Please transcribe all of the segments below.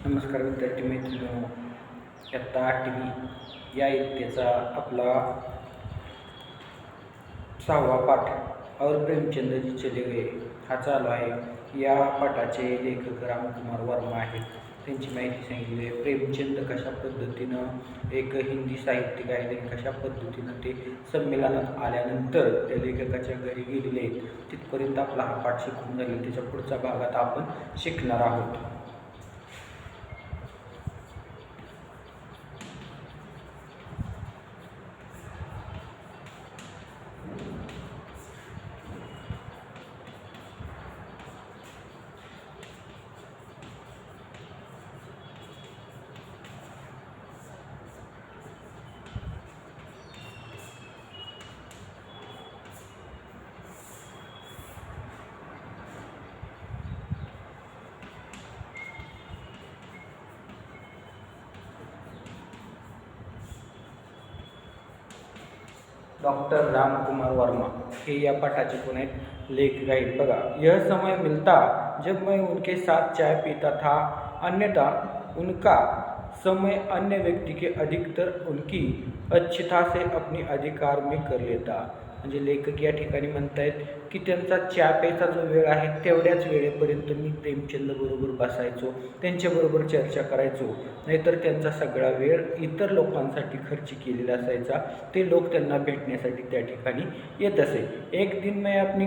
नमस्कार विद्यार्थी मित्रांनो, इयत्ता 8वी या इयत्तेचा आपला 6वा पाठ और प्रेमचंद जी चले गए हा चालू आहे। या पाठाचे लेखक रामकुमार वर्मा आहेत। त्यांची माहिती सांगितली आहे। प्रेमचंद कशा पद्धतीनं एक हिंदी साहित्यिक आहे, आणि कशा पद्धतीनं ते संमेलनात आल्यानंतर त्या लेखकाच्या घरी गेलेले आहेत, तिथपर्यंत आपला हा पाठ शिकून झाला। त्याच्या पुढच्या भागात आपण शिकणार आहोत। डॉक्टर रामकुमार वर्मा हे या पाठाचे कोण आहेत, लेखक आहेत। बघा, यह समय मिलता जब मैं उनके साथ चाय पीता था, अन्यथा उनका समय अन्य व्यक्ति के अधिकतर उनकी अच्छता से अपने अधिकार में कर लेता। म्हणजे लेखक या ठिकाणी म्हणतायत की त्यांचा चहा प्यायचा जो वेळ आहे तेवढ्याच वेळेपर्यंत मी प्रेमचंद बरोबर बसायचो, त्यांच्याबरोबर चर्चा करायचो, नाहीतर त्यांचा सगळा वेळ इतर लोकांसाठी खर्च केलेला असायचा। ते लोक त्यांना भेटण्यासाठी त्या ठिकाणी येत असे। एक दिन मैं अपनी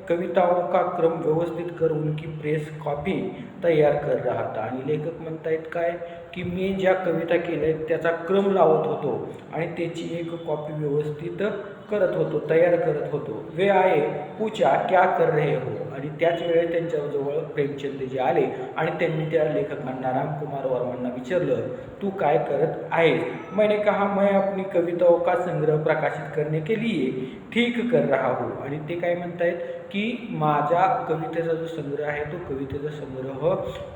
कविताओं का क्रम व्यवस्थित कर उनकी प्रेस कॉपी तयार कर रहा था। आणि लेखक म्हणतायत काय की मी ज्या कविता केल्या आहेत त्याचा क्रम लावत होतो आणि त्याची एक कॉपी व्यवस्थित करत होतो, तयार करत होतो। वे आए, पूछा क्या कर रहे हो, आणि त्याच वेळेस त्यांच्याजवळ प्रेमचंद आले आणि त्यांनी त्या लेखकांना रामकुमार वर्मांना विचारलं, तू काय करत आहेस? मैंने कहा मैं अपनी कविताओं का संग्रह प्रकाशित करने के लिए ठीक कर रहा हूँ। आणि ते काय म्हणतायत की माझा कवितेचा जो संग्रह आहे तो कवितेचा संग्रह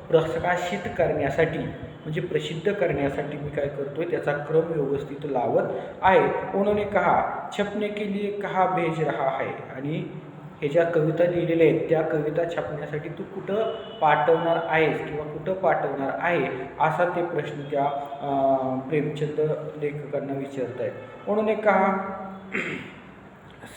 प्रकाशित करण्यासाठी म्हणजे प्रसिद्ध करण्यासाठी मी काय करतोय त्याचा क्रम व्यवस्थित लावत आहे। उन्होंने कहा छपने के लिए कहा भेज रहा है, आणि हे ज्या कविता लिहिलेल्या आहेत त्या कविता छापण्यासाठी तू कुठं पाठवणार आहेस किंवा कुठं पाठवणार आहे असा ते प्रश्न त्या प्रेमचंद लेखकांना विचारत आहेत। उन्होंने कहा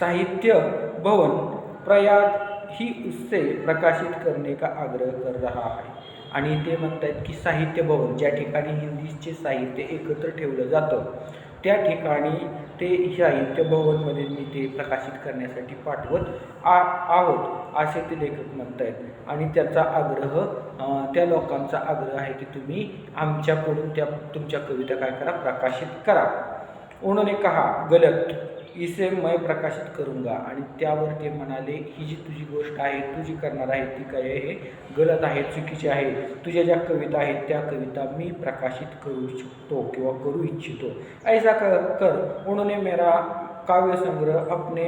साहित्य भवन प्रयाग ही उससे प्रकाशित करने का आग्रह कर रहा है। आणि ते म्हणतात की साहित्य भवन ज्या ठिकाणी हिंदीचे साहित्य एकत्र ठेवलं जातं त्या ठिकाणी ते साहित्य भवनमध्ये मी ते प्रकाशित करण्यासाठी पाठवत आहोत असे ते लेखक म्हणत आहेत। आणि त्याचा आग्रह त्या लोकांचा आग्रह आहे की तुम्ही आमच्याकडून त्या तुमच्या कविता काय करा, प्रकाशित करा। उन्होंने कहा गलत इसे मैं प्रकाशित करूंगा, आणि त्यावर ते म्हणाले ही जी तुझी गोष्ट आहे तू जी करणार आहे ती काय आहे, गलत आहे, चुकीची आहे। तुझ्या ज्या कविता आहेत त्या कविता मी प्रकाशित करू शकतो किंवा करू इच्छितो, ऐसा कर। उन्होंने मेरा काव्य संग्रह अपने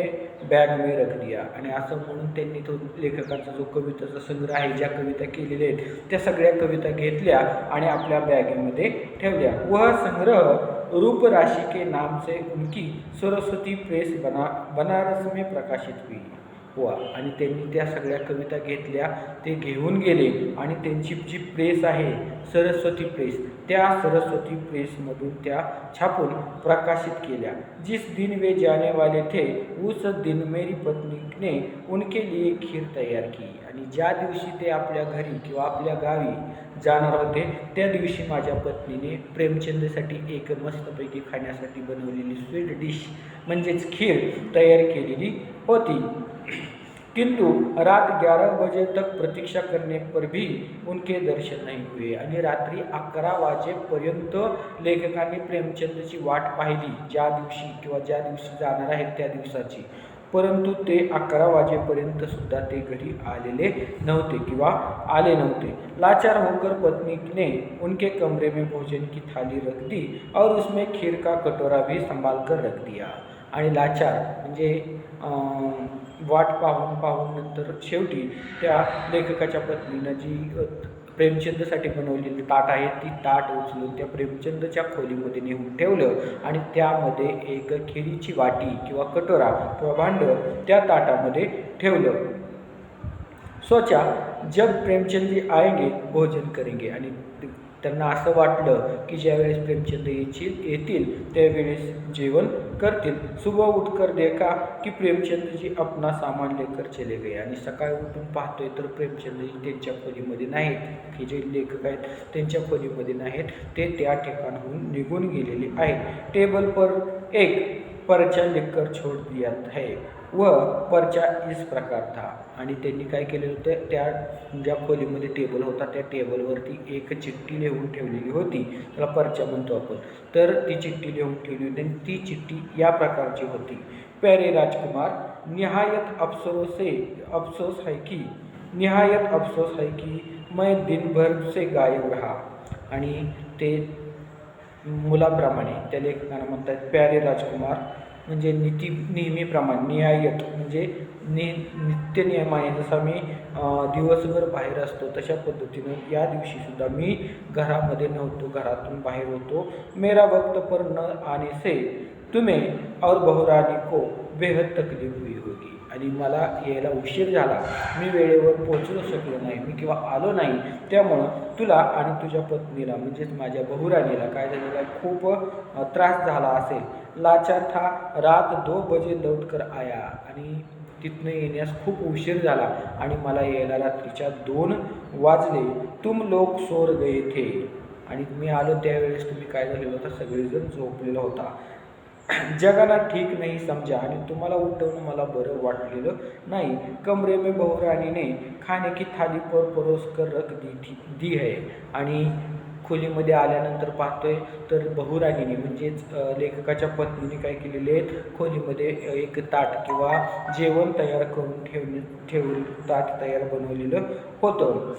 बॅग में रख दिया। आणि असं म्हणून त्यांनी तो लेखकाचा जो कविताचा संग्रह आहे, ज्या कविता केलेल्या आहेत त्या सगळ्या कविता घेतल्या आणि आपल्या बॅगेमध्ये ठेवल्या। वह संग्रह रूप राशि के नाम से उनकी सरस्वती प्रेस बनारस में प्रकाशित हुआ। आणि त्यांनी त्या सगळ्या कविता घेतल्या, ते घेऊन गेले आणि त्यांची जी प्रेस आहे सरस्वती प्रेस, त्या सरस्वती प्रेसमधून त्या छापून प्रकाशित केल्या। जिस दिन वे जाने वाले थे उस दिन मेरी पत्नी ने उनके लिए खीर तयार की। आणि ज्या दिवशी ते आपल्या घरी किंवा आपल्या गावी जाणार होते त्या दिवशी माझ्या पत्नीने प्रेमचंदसाठी एक मस्तपैकी खाण्यासाठी बनवलेली स्वीट डिश म्हणजेच खीर तयार केलेली होती। किंतु रात 11 बजे तक प्रतीक्षा करने पर भी उनके दर्शन नहीं हुए। आणि रात्री 11 वाजेपर्यंत लेखकांनी प्रेमचंदची वाट पाहिली ज्या दिवशी किंवा ज्या दिवशी जाणार आहेत त्या दिवसाची, परंतु ते 11 वाजेपर्यंत सुद्धा ते घरी आलेले नव्हते किंवा आले नव्हते। लाचार होकर पत्नी ने उनके कमरे में भोजन की थाली रख दी और उसमें खीर का कटोरा भी संभाल कर रख दिया। आणि लाचार म्हणजे वाट पाहून नंतर शेवटी त्या लेखकाच्या पत्नीनं जी प्रेमचंदसाठी बनवलेली ताट आहे ती ताट उचलून त्या प्रेमचंदच्या खोलीमध्ये नेऊन ठेवलं आणि त्यामध्ये एक खिरीची वाटी किंवा कटोरा किंवा भांड त्या ताटामध्ये ठेवलं। सोचा जब प्रेमचंद जी आएंगे भोजन करेंगे. आणि त्यांना असं वाटलं की ज्यावेळेस प्रेमचंद येतील त्यावेळेस जेवण करतील. सुबह उठकर देखा की प्रेमचंद जी अपना सामान लेकर चले गए. आणि सकाळी उठून पाहतोय तर प्रेमचंद जी त्यांच्या खोलीमध्ये नाहीत, की जे लेखक आहेत त्यांच्या खोलीमध्ये नाहीत, ते त्या ठिकाणाहून निघून गेलेले आहेत. टेबल पर एक पर्चा लिखकर छोड़ दिया है व पर्चा इस प्रकार था. आणि त्यांनी काय केलेलं होतं, त्या ज्या खोलीमध्ये टेबल होता त्या टेबलवरती एक चिठ्ठी लिहून ठेवलेली होती, त्याला पर्चा म्हणतो आपण. तर ती चिठ्ठी लिहून ठेवली होती आणि ती चिठ्ठी या प्रकारची होती. प्यारे राजकुमार, निहायत अफसोस है कि मैं दिन भर से गायब रहा. आणि ते मुलाप्रमाणे त्या लेखकांना म्हणतात प्यारे राजकुमार म्हणजे नेहमीप्रमाणे, निहायत म्हणजे नित्य नियमाने जसा मी दिवसभर बाहेर असतो तशा पद्धतीनं या दिवशीसुद्धा मी घरामध्ये नव्हतो, घरातून बाहेर होतो. मेरा वक्त पर न आने से तुम्हें और बहुरानी को बेहद तकलीफ हुई होगी. आणि मला यायला उशीर झाला, मी वेळेवर पोहोचू शकलो नाही, मी किंवा आलो नाही, त्यामुळं तुला आणि तुझ्या पत्नीला म्हणजेच माझ्या बहुराणीला काय झालेला आहे, खूप त्रास झाला असेल. लाचार था, रात 2 बजे लौट कर आया. आणि तिथनं येण्यास खूप उशीर झाला आणि मला यायला रात्रीच्या 2 वाजले. तुम लोग सोर गए थे. आणि मी आलो त्यावेळेस तुम्ही काय झालेलं होता, सगळेजण झोपलेला होता. जगाना ठीक नाही समजा. आणि तुम्हाला उठवणं मला बरं वाटलेलं नाही. कमरे में बहुरानी ने खाने की थाली पर परोस कर रख दी है. आणि खोलीमध्ये आल्यानंतर पाहतोय तर बहुराणीने म्हणजेच लेखकाच्या पत्नीने काय केलेले आहेत, खोलीमध्ये एक ताट किंवा जेवण तयार करून ठेवून ताट तयार बनवलेलं होतं.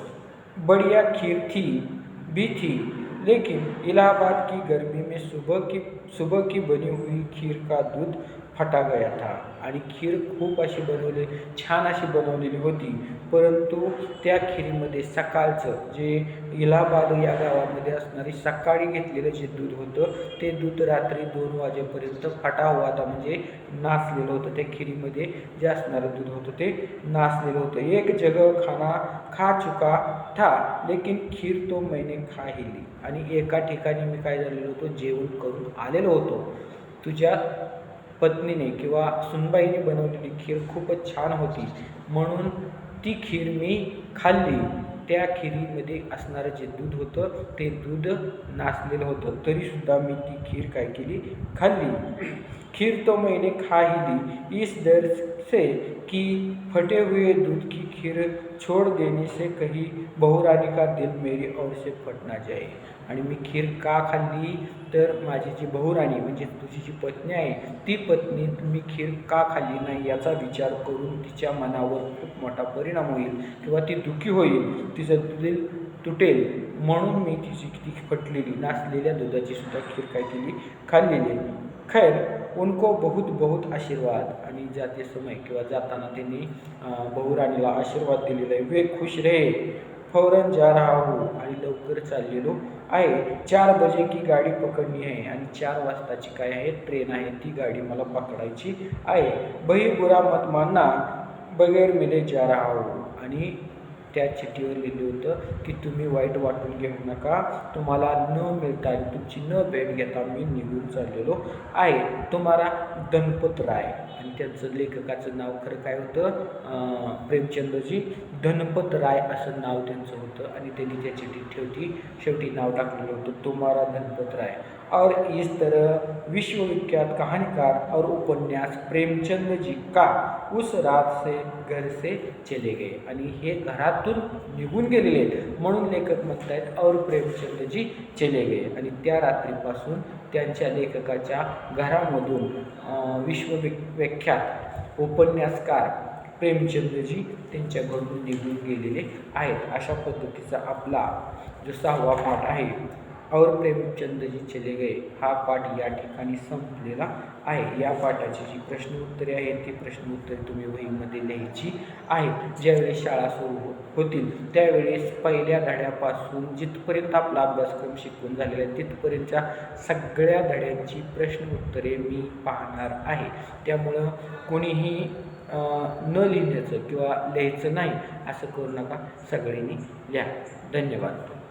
बढ़िया खीर भी थी, लेकिन इलाहाबाद की गर्मी में सुबह की बनी हुई खीर का दूध फटा गया था. आणि खीर खूप अशी छान अशी बनवलेली होती, परंतु त्या खीरीमध्ये सकाळचं जे इलाहाबाद या गावामध्ये असणारी सकाळी घेतलेलं जे दूध होतं ते दूध रात्री 2 वाजेपर्यंत फटा हुआ था, म्हणजे नासलेलं होतं. त्या खिरीमध्ये जे असणारं दूध होतं ते नासलेलं होतं. एक जगह खाना खा चुका था, लेकिन खीर तो मैंने खा ही ली. आणि एका ठिकाणी मी काय झालेलो होतो, जेवण करून आलेलो होतो. तुझ्या पत्नीने किंवा सुनबाईने बनवलेली खीर खूपच छान होती, म्हणून ती खीर मी खाल्ली. त्या खिरीमध्ये असणारं जे दूध होतं ते दूध नासलेलं होतं, तरीसुद्धा मी ती खीर काय केली, खाल्ली. खीर तो मैंने खा ही ली इस डर से कि फटे हुए दूध की खीर छोड़ देने से कहीं बहुरानी का दिल मेरी ओर से फट ना जाए. आणि मी खीर का खाल्ली तर माझी जी बहुराणी म्हणजे तुझी जी पत्नी आहे ती पत्नी मी खीर का खाल्ली नाही याचा विचार करून तिच्या मनावर खूप मोठा परिणाम होईल किंवा ती दुःखी होईल, तिचं दिल तुटेल, म्हणून मी तिची ती फटलेली नासलेल्या दुधाची सुद्धा खीर काय केली, खाल्लेली. खैर उनको बहुत बहुत आशीर्वाद. आणि जाते समय किंवा जाताना त्यांनी बहुराणीला आशीर्वाद दिलेला आहे. वे खुश रहे, फौरन जा रहा हूँ. आणि लवकर चाललेलो आहे. 4 बजे की गाडी पकडणी आहे. आणि 4 वाजताची काय आहे, ट्रेन आहे, ती गाडी मला पकडायची आहे. भाई बुरा मत मानना, बगैर मिले जा रहा हूँ. आणि त्या चिठ्ठीवर लिहिलं होतं की तुम्ही वाईट वाटून घेऊ नका, तुम्हाला न मिळता तुमची न भेट घेता मी निघून चाललेलो आहे. तुम्हाला धनपत राय. आणि त्यांचं लेखकाचं नाव खरं काय होतं, प्रेमचंदजी धनपत राय असं नाव त्यांचं होतं. आणि त्यांनी त्या चिठ्ठीत शेवटी नाव टाकलेलं होतं तुम्हारा धनपत राय. और इस तरह विश्वविख्यात कहानीकार और उपन्यास प्रेमचंद जी का उस रात से घर से चले गए. आणि हे घरातून निघून गेलेले आहेत म्हणून लेखक म्हणतायत और प्रेमचंद जी चले गए. आणि त्या रात्रीपासून त्यांच्या लेखकाच्या घरामधून विश्वविख्यात उपन्यासकार प्रेमचंदजी त्यांच्या घरून निघून गेलेले आहेत. अशा पद्धतीचा आपला जो 6वा पाठ आहे और प्रेमचंदजी चले गए हा पाठ या ठिकाणी संपलेला आहे. या पाठाची जी प्रश्नोत्तरे आहेत ती प्रश्नोत्तरे तुम्ही वहीमध्ये लिहायची आहेत. ज्यावेळेस शाळा सुरू होतील त्यावेळेस पहिल्या धड्यापासून जिथपर्यंत आपला अभ्यासक्रम शिकवून झालेला आहे तिथपर्यंतच्या सगळ्या धड्यांची प्रश्नोत्तरे मी पाहणार आहे. त्यामुळं कोणीही न लिहिण्याचं किंवा लिहायचं नाही असं करू नका, सगळ्यांनी लिहा. धन्यवाद.